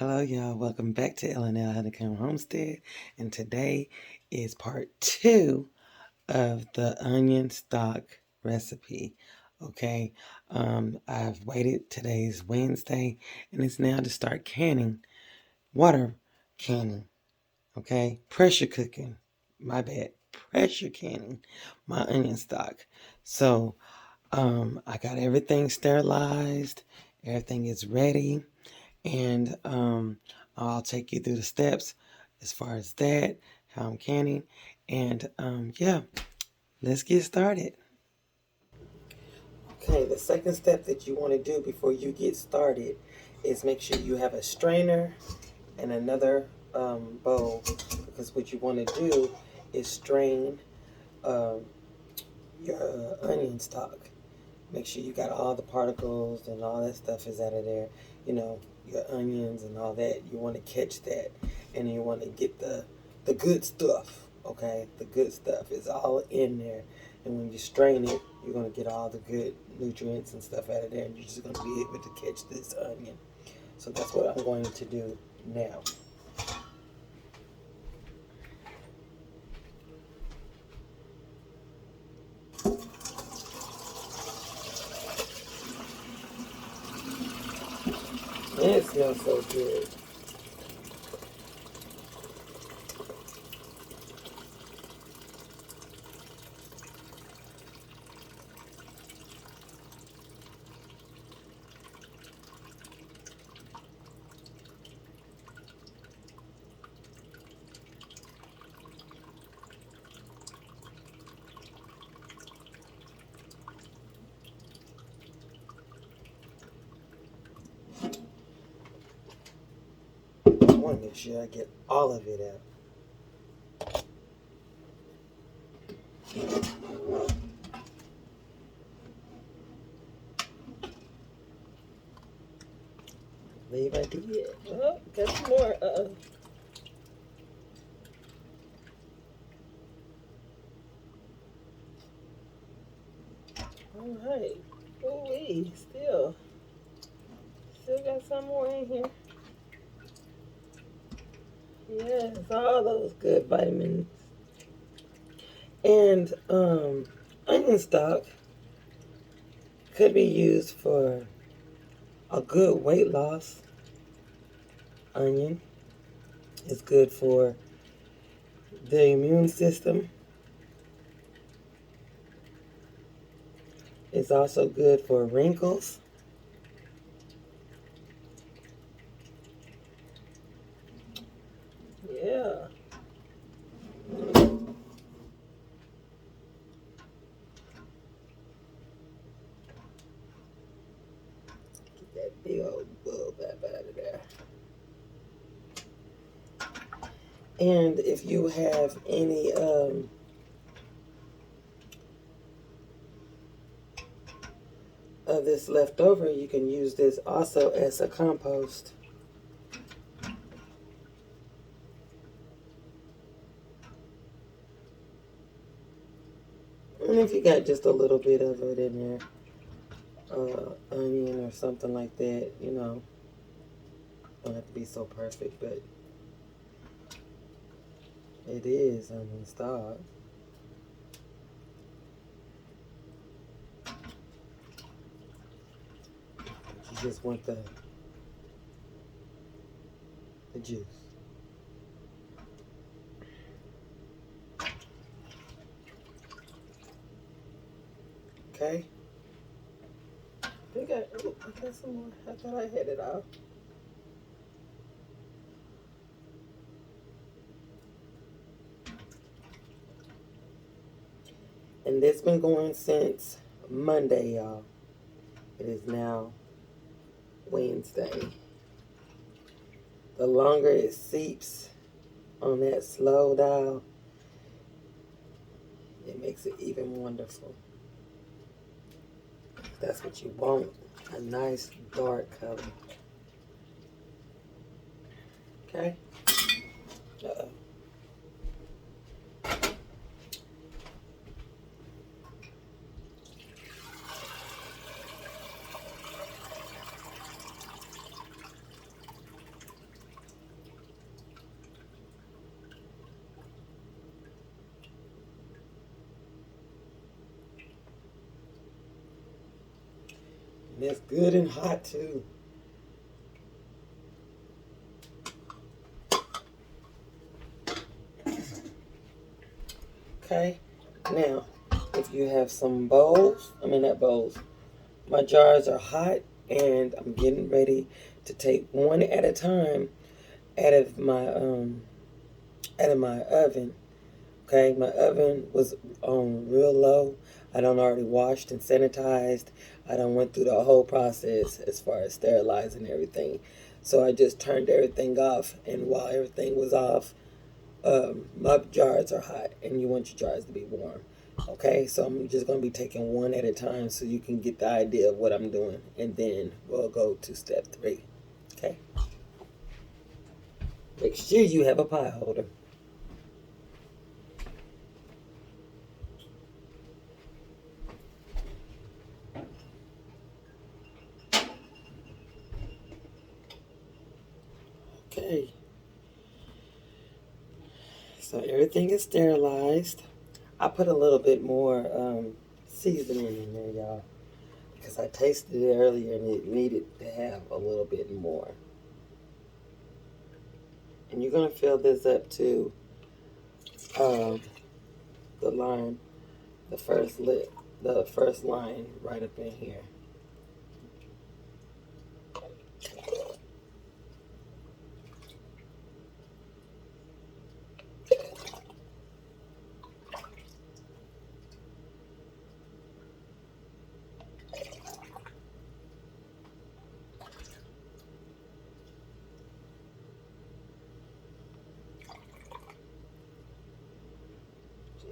Hello, y'all. Welcome back to L&L Honeycomb Homestead. And today is part 2 of the onion stock recipe. Okay, I've waited. Today's Wednesday, and it's now to start canning, water canning. Okay, pressure cooking. My bad. Pressure canning my onion stock. So, I got everything sterilized. Everything is ready. And I'll take you through the steps as far as that, how I'm canning, and yeah, let's get started. Okay, the second step that you want to do before you get started is make sure you have a strainer and another bowl, because what you want to do is strain um, your onion stock. Make sure you got all the particles and all that stuff is out of there. You know, your onions and all that. You want to catch that, and you want to get the good stuff. Okay, the good stuff is all in there, and when you strain it, you're gonna get all the good nutrients and stuff out of there, and you're just gonna be able to catch this onion. So that's what I'm going to do now. And it smells so good. I want to make sure I get all of it out. Leave I did. Oh, got some more. All right. Oh, wait. Still got some more in here. Yes, all those good vitamins. And onion stock could be used for a good weight loss. Onion is good for the immune system. It's also good for wrinkles. Yeah. Get that big old bulb out of there. And if you have any of this left over, you can use this also as a compost. And if you got just a little bit of it in there, onion or something like that, you know, don't have to be so perfect, but it is onion stock. You just want the juice. Okay. I think I got some more. I thought I had it all. And this been going since Monday, y'all. It is now Wednesday. The longer it seeps on that slow dial, it makes it even wonderful. That's what you want, a nice dark color. Okay? Uh-oh. And that's good and hot too. Okay, now if you have some bowls, not bowls, my jars are hot and I'm getting ready to take one at a time out of my oven. Okay, my oven was on real low. I done already washed and sanitized. I done went through the whole process as far as sterilizing everything. So I just turned everything off, and while everything was off, my jars are hot, and you want your jars to be warm. Okay, so I'm just going to be taking one at a time so you can get the idea of what I'm doing, and then we'll go to step 3. Okay, make sure you have a pie holder. Okay, so everything is sterilized. I put a little bit more seasoning in there, y'all, because I tasted it earlier and it needed to have a little bit more. And you're going to fill this up to the line, the first line right up in here.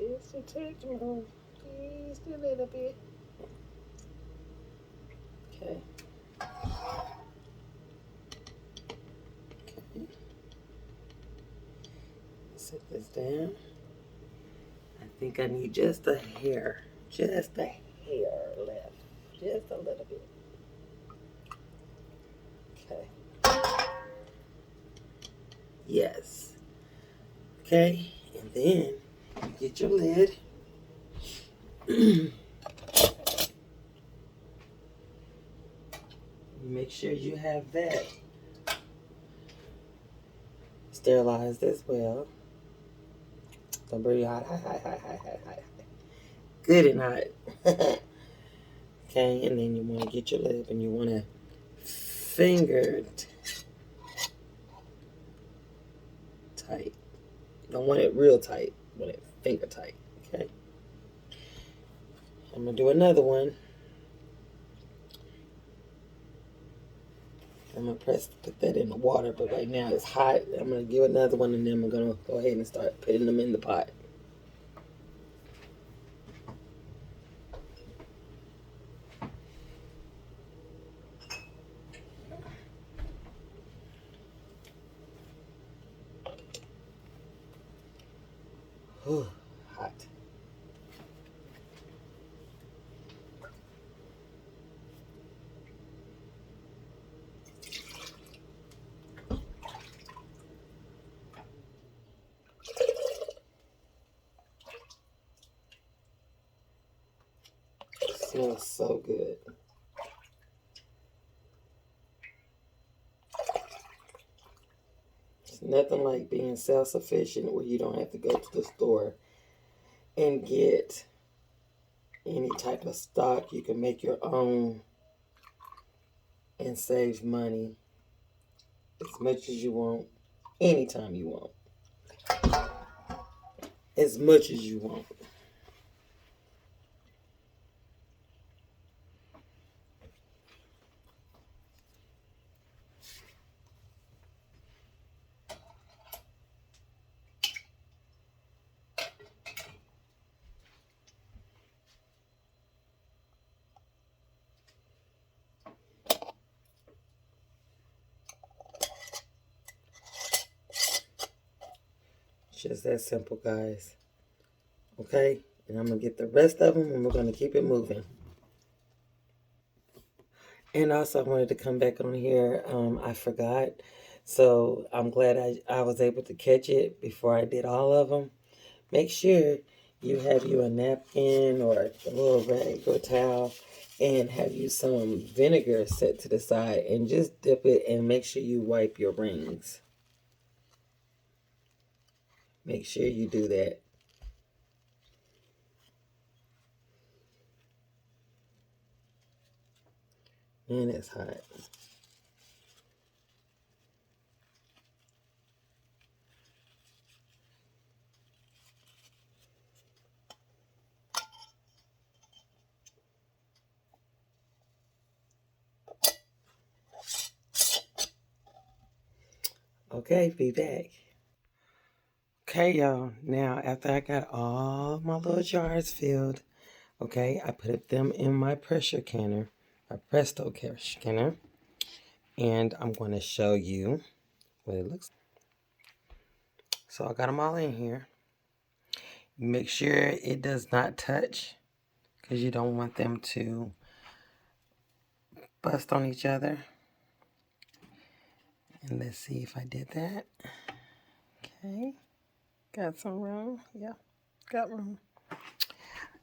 Just a touch more, just a little bit. Okay. Set this down. I think I need just a hair left, just a little bit. Okay. Yes. Okay, and then you get your lid. You make sure you have that sterilized as well. Don't burn your hot. Good and hot. Okay, and then you want to get your lid and you want to finger tight. You don't want it real tight. You want it finger tight. Okay. I'm gonna do another one. I'm gonna put that in the water, but right now it's hot. I'm gonna give another one, and then I'm gonna go ahead and start putting them in the pot. Whew, hot. Smells so good. It's nothing like being self-sufficient where you don't have to go to the store and get any type of stock. You can make your own and save money as much as you want, anytime you want, as much as you want. Just that simple, guys. Okay? And I'm going to get the rest of them and we're going to keep it moving. And also, I wanted to come back on here. I forgot. So I'm glad I was able to catch it before I did all of them. Make sure you have you a napkin or a little rag or towel and have you some vinegar set to the side, and just dip it and make sure you wipe your rings. Make sure you do that. And it's hot. Okay, be back. Okay, y'all. Now, after I got all my little jars filled, okay, I put them in my pressure canner, my Presto canner, and I'm going to show you what it looks like. So I got them all in here. Make sure it does not touch, because you don't want them to bust on each other. And let's see if I did that. Okay, got some room. Yeah, got room.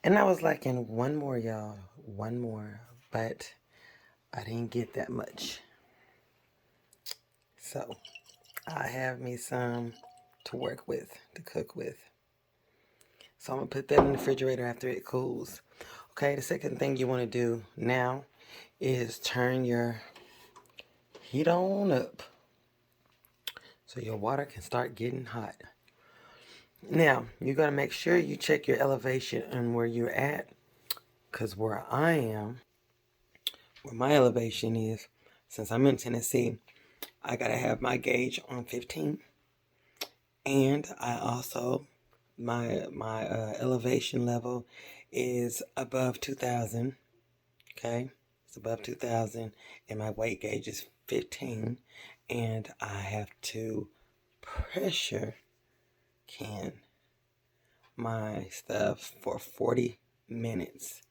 And I was like in one more, y'all, one more, but I didn't get that much. So I have me some to work with, to cook with. So I'm gonna put that in the refrigerator after it cools. Okay, the second thing you wanna do now is turn your heat on up so your water can start getting hot. Now, you gotta make sure you check your elevation and where you're at, because where I am, where my elevation is, since I'm in Tennessee, I gotta have my gauge on 15, and I also my elevation level is above 2,000. Okay, it's above 2,000, and my weight gauge is 15, and I have to pressure can my stuff for 40 minutes.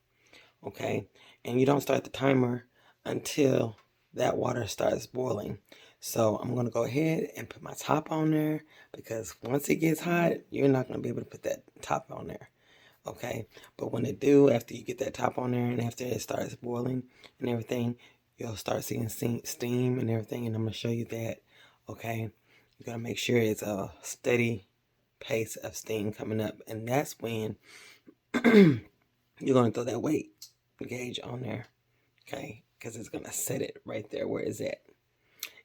Okay, and you don't start the timer until that water starts boiling. So I'm going to go ahead and put my top on there, because once it gets hot, you're not going to be able to put that top on there. Okay, but when it do, after you get that top on there and after it starts boiling and everything, you'll start seeing steam and everything, and I'm going to show you that. Okay, you got to make sure it's a steady pace of steam coming up, and that's when you're going to throw that weight gauge on there. Okay, because it's going to set it right there where it's at.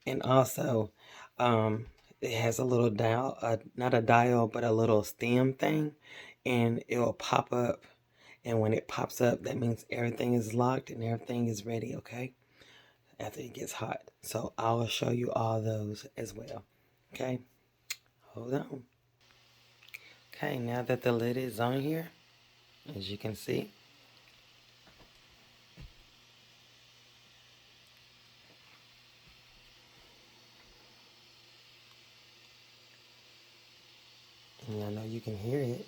And also, it has a little dial, not a dial, but a little stem thing, and it will pop up. And when it pops up, that means everything is locked and everything is ready, okay? After it gets hot. So I'll show you all those as well, okay? Hold on. Okay, now that the lid is on here, as you can see, and I know you can hear it.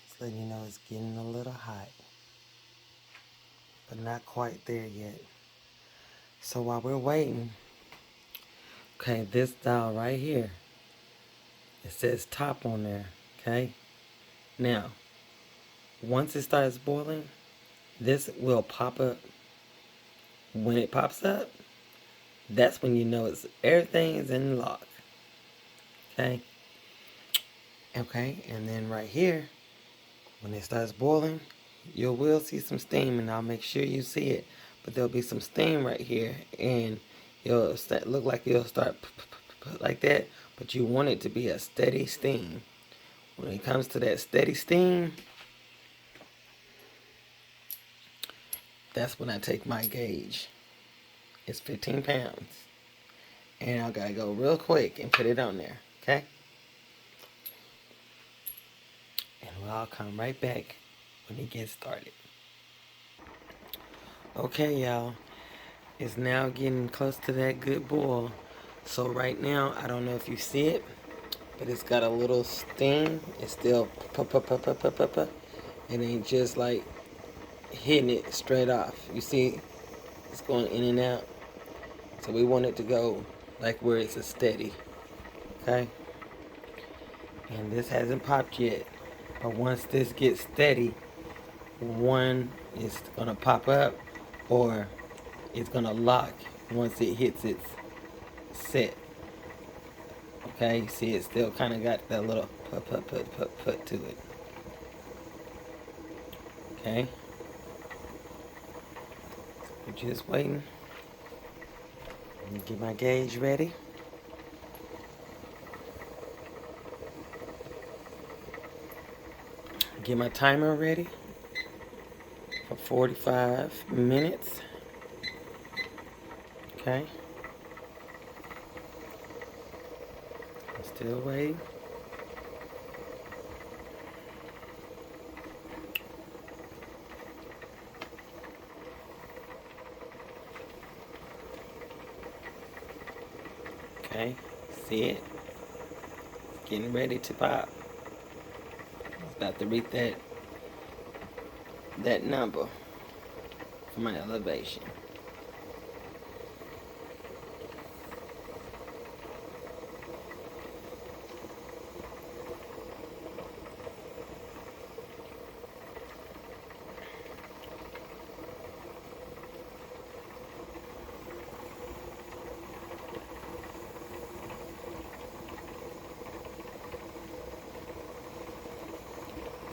It's letting you know it's getting a little hot, but not quite there yet. So while we're waiting, okay, this dial right here, it says top on there, okay? Now, once it starts boiling, this will pop up. When it pops up, that's when you know everything is in lock. Okay? Okay, and then right here, when it starts boiling, you will see some steam, and I'll make sure you see it. But there'll be some steam right here, and it'll look like it'll start like that, but you want it to be a steady steam. When it comes to that steady steam, that's when I take my gauge. It's 15 pounds. And I gotta go real quick and put it on there, okay? And I'll come right back when it gets started. Okay, y'all. It's now getting close to that good boil. So right now, I don't know if you see it, but it's got a little steam. It's still pop. It ain't just like hitting it straight off. You see, it's going in and out. So we want it to go like where it's a steady, okay? And this hasn't popped yet, but once this gets steady, one it's gonna pop up or it's gonna lock once it hits its set. Okay, see, it still kind of got that little put to it. Okay, I'm just waiting. Get my gauge ready. Get my timer ready for 45 minutes. Okay. I'm still waiting. Okay, see it? It's getting ready to pop. It's about to reach that number for my elevation.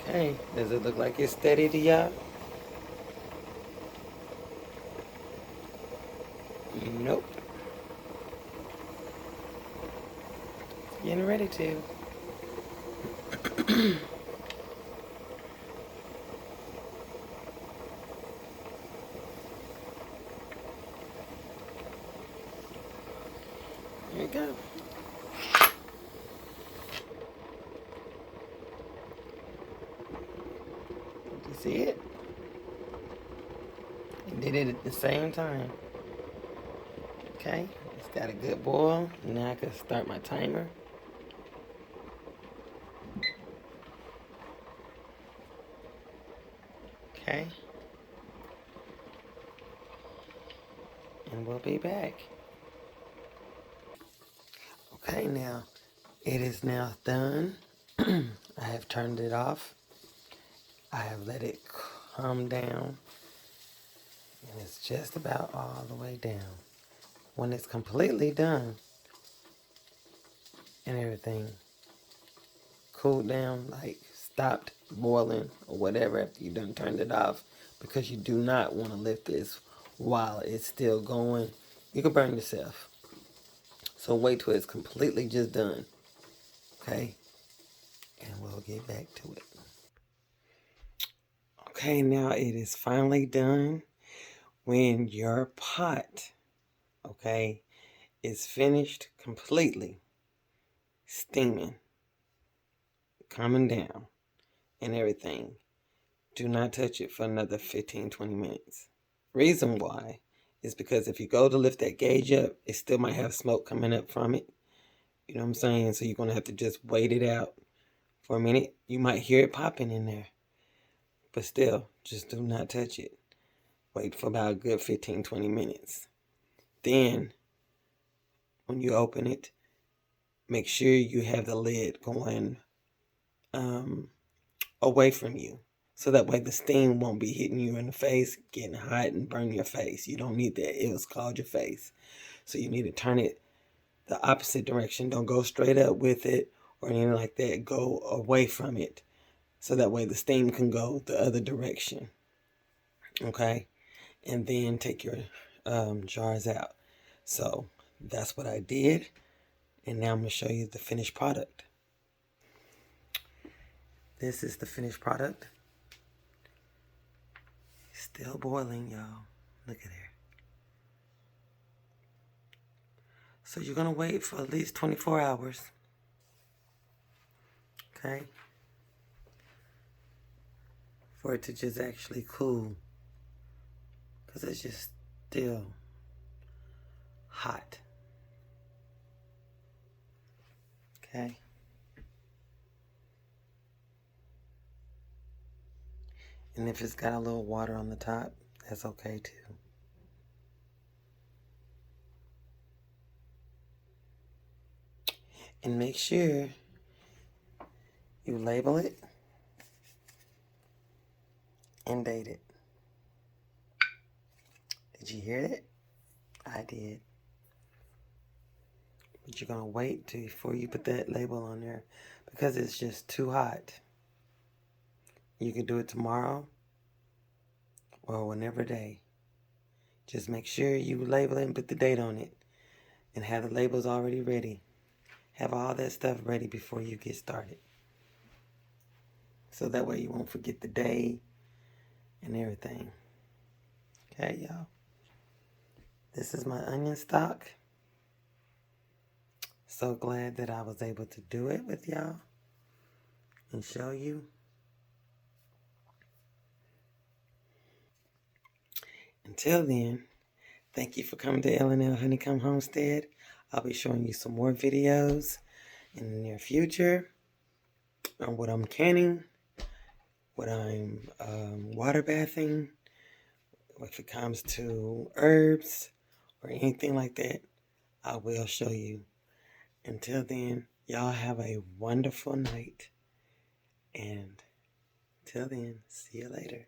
Okay, does it look like it's steady to y'all? Nope. Getting ready to. Here we go. You see it? It did it at the same time. Okay, it's got a good boil. Now I can start my timer. Okay. And we'll be back. Okay, now it is now done. I have turned it off. I have let it calm down. And it's just about all the way down. When it's completely done and everything cooled down, like stopped boiling or whatever after you done turned it off, because you do not want to lift this while it's still going. You can burn yourself. So wait till it's completely just done. Okay? And we'll get back to it. Okay, now it is finally done. When your pot, okay, is finished completely steaming, coming down, and everything, do not touch it for another 15-20 minutes. Reason why is because if you go to lift that gauge up, it still might have smoke coming up from it. You know what I'm saying? So you're going to have to just wait it out for a minute. You might hear it popping in there. But still, just do not touch it. Wait for about a good 15-20 minutes. Then, when you open it, make sure you have the lid going away from you. So that way the steam won't be hitting you in the face, getting hot and burn your face. You don't need that. It'll scald your face. So you need to turn it the opposite direction. Don't go straight up with it or anything like that. Go away from it. So that way the steam can go the other direction. Okay? And then take your jars out. So that's what I did. And now I'm going to show you the finished product. This is the finished product. Still boiling, y'all. Look at there. So you're going to wait for at least 24 hours. Okay? For it to just actually cool. Because it's just still hot. Okay? And if it's got a little water on the top, that's okay too. And make sure you label it and date it. Did you hear it? I did. But you're going to wait before you put that label on there because it's just too hot. You can do it tomorrow or whenever day. Just make sure you label it and put the date on it and have the labels already ready. Have all that stuff ready before you get started. So that way you won't forget the day and everything. Okay, y'all. This is my onion stock. So glad that I was able to do it with y'all and show you. Until then, thank you for coming to L&L Honeycomb Homestead. I'll be showing you some more videos in the near future on what I'm canning, what I'm water bathing, if it comes to herbs or anything like that, I will show you. Until then, y'all have a wonderful night. And till then, see you later.